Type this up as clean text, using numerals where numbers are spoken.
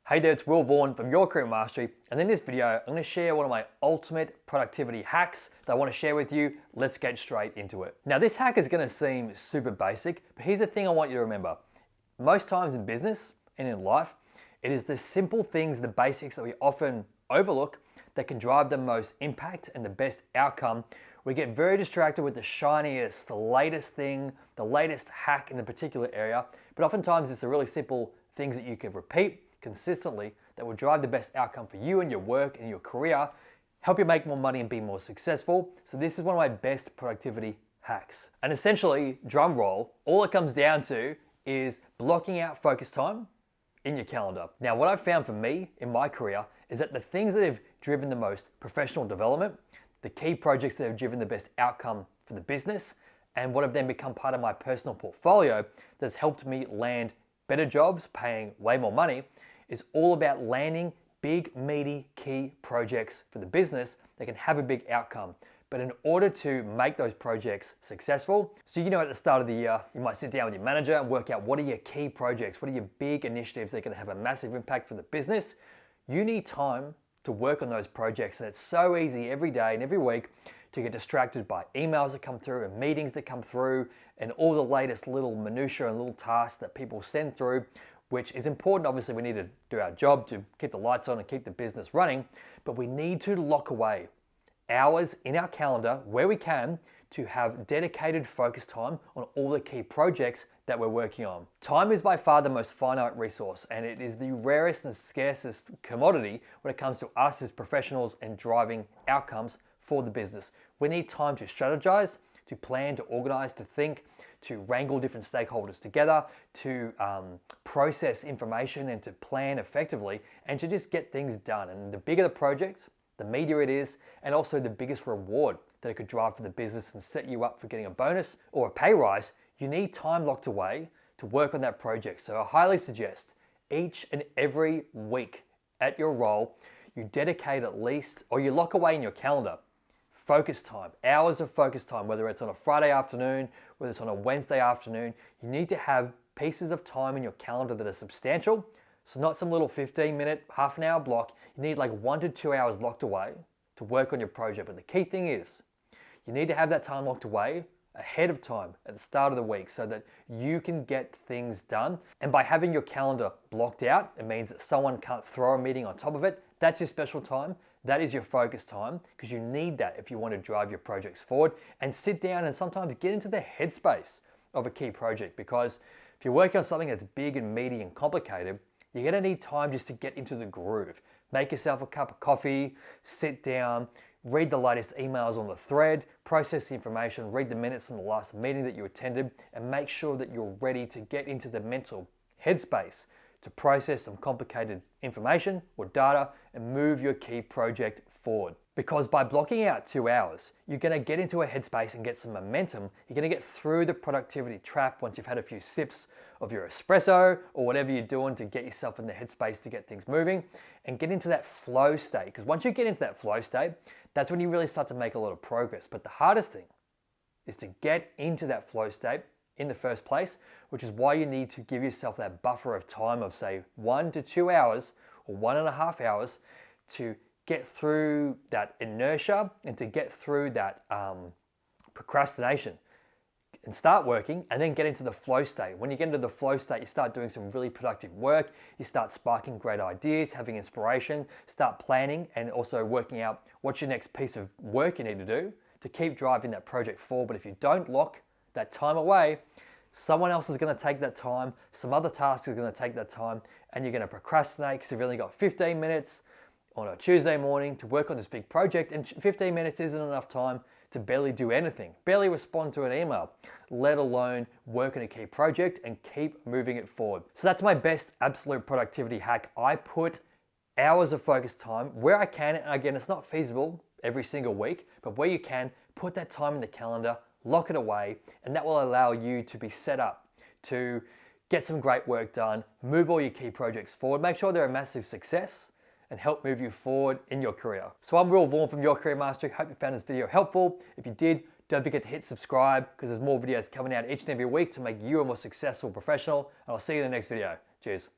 Hey there, it's Will Vaughan from Your Career Mastery, and in this video, I'm going to share one of my ultimate productivity hacks that I want to share with you. Let's get straight into it. Now, this hack is going to seem super basic, but here's the thing I want you to remember. Most times in business and in life, it is the simple things, the basics that we often overlook that can drive the most impact and the best outcome. We get very distracted with the shiniest, the latest thing, the latest hack in a particular area, but oftentimes it's the really simple things that you can repeat consistently that will drive the best outcome for you and your work and your career, help you make more money and be more successful. So this is one of my best productivity hacks. And essentially, drum roll, all it comes down to is blocking out focus time in your calendar. Now, what I've found for me in my career is that the things that have driven the most professional development, the key projects that have driven the best outcome for the business, and what have then become part of my personal portfolio that's helped me land better jobs, paying way more money, is all about landing big, meaty, key projects for the business that can have a big outcome. But in order to make those projects successful, so at the start of the year, you might sit down with your manager and work out what are your key projects, what are your big initiatives that are gonna have a massive impact for the business. You need time to work on those projects, and it's so easy every day and every week to get distracted by emails that come through and meetings that come through and all the latest little minutiae and little tasks that people send through, which is important. Obviously, we need to do our job to keep the lights on and keep the business running, but we need to lock away hours in our calendar where we can to have dedicated focus time on all the key projects that we're working on. Time is by far the most finite resource, and it is the rarest and scarcest commodity when it comes to us as professionals and driving outcomes for the business. We need time to strategize, to plan, to organize, to think, to wrangle different stakeholders together, to process information and to plan effectively, and to just get things done. And the bigger the project, the meatier it is, and also the biggest reward that it could drive for the business and set you up for getting a bonus or a pay rise, you need time locked away to work on that project. So I highly suggest each and every week at your role, you dedicate at least, or you lock away in your calendar, focus time, hours of focus time, whether it's on a Friday afternoon, whether it's on a Wednesday afternoon. You need to have pieces of time in your calendar that are substantial. So not some little 15-minute, half an hour block. You need like 1 to 2 hours locked away to work on your project. But the key thing is you need to have that time locked away ahead of time at the start of the week so that you can get things done. And by having your calendar blocked out, it means that someone can't throw a meeting on top of it. That's your special time. That is your focus time, because you need that if you want to drive your projects forward and sit down and sometimes get into the headspace of a key project. Because if you're working on something that's big and meaty and complicated, you're going to need time just to get into the groove. Make yourself a cup of coffee, sit down, read the latest emails on the thread, process the information, read the minutes from the last meeting that you attended, and make sure that you're ready to get into the mental headspace to process some complicated information or data and move your key project forward. Because by blocking out 2 hours, you're going to get into a headspace and get some momentum. You're going to get through the productivity trap once you've had a few sips of your espresso or whatever you're doing to get yourself in the headspace to get things moving and get into that flow state. Because once you get into that flow state, that's when you really start to make a lot of progress. But the hardest thing is to get into that flow state in the first place, which is why you need to give yourself that buffer of time of say 1 to 2 hours or 1.5 hours to get through that inertia and to get through that procrastination and start working, and then get into the flow state. When you get into the flow state, you start doing some really productive work, you start sparking great ideas, having inspiration, start planning, and also working out what's your next piece of work you need to do to keep driving that project forward. But if you don't lock that time away, someone else is going to take that time, some other task is going to take that time, and you're going to procrastinate because you've only got 15 minutes on a Tuesday morning to work on this big project, and 15 minutes isn't enough time to barely do anything, barely respond to an email, let alone work on a key project and keep moving it forward. So that's my best absolute productivity hack. I put hours of focus time where I can, and again, it's not feasible every single week, but where you can, put that time in the calendar, lock it away, and that will allow you to be set up to get some great work done, move all your key projects forward, make sure they're a massive success, and help move you forward in your career. So I'm Will Vaughan from Your Career Mastery. Hope you found this video helpful. If you did, don't forget to hit subscribe because there's more videos coming out each and every week to make you a more successful professional. And I'll see you in the next video. Cheers.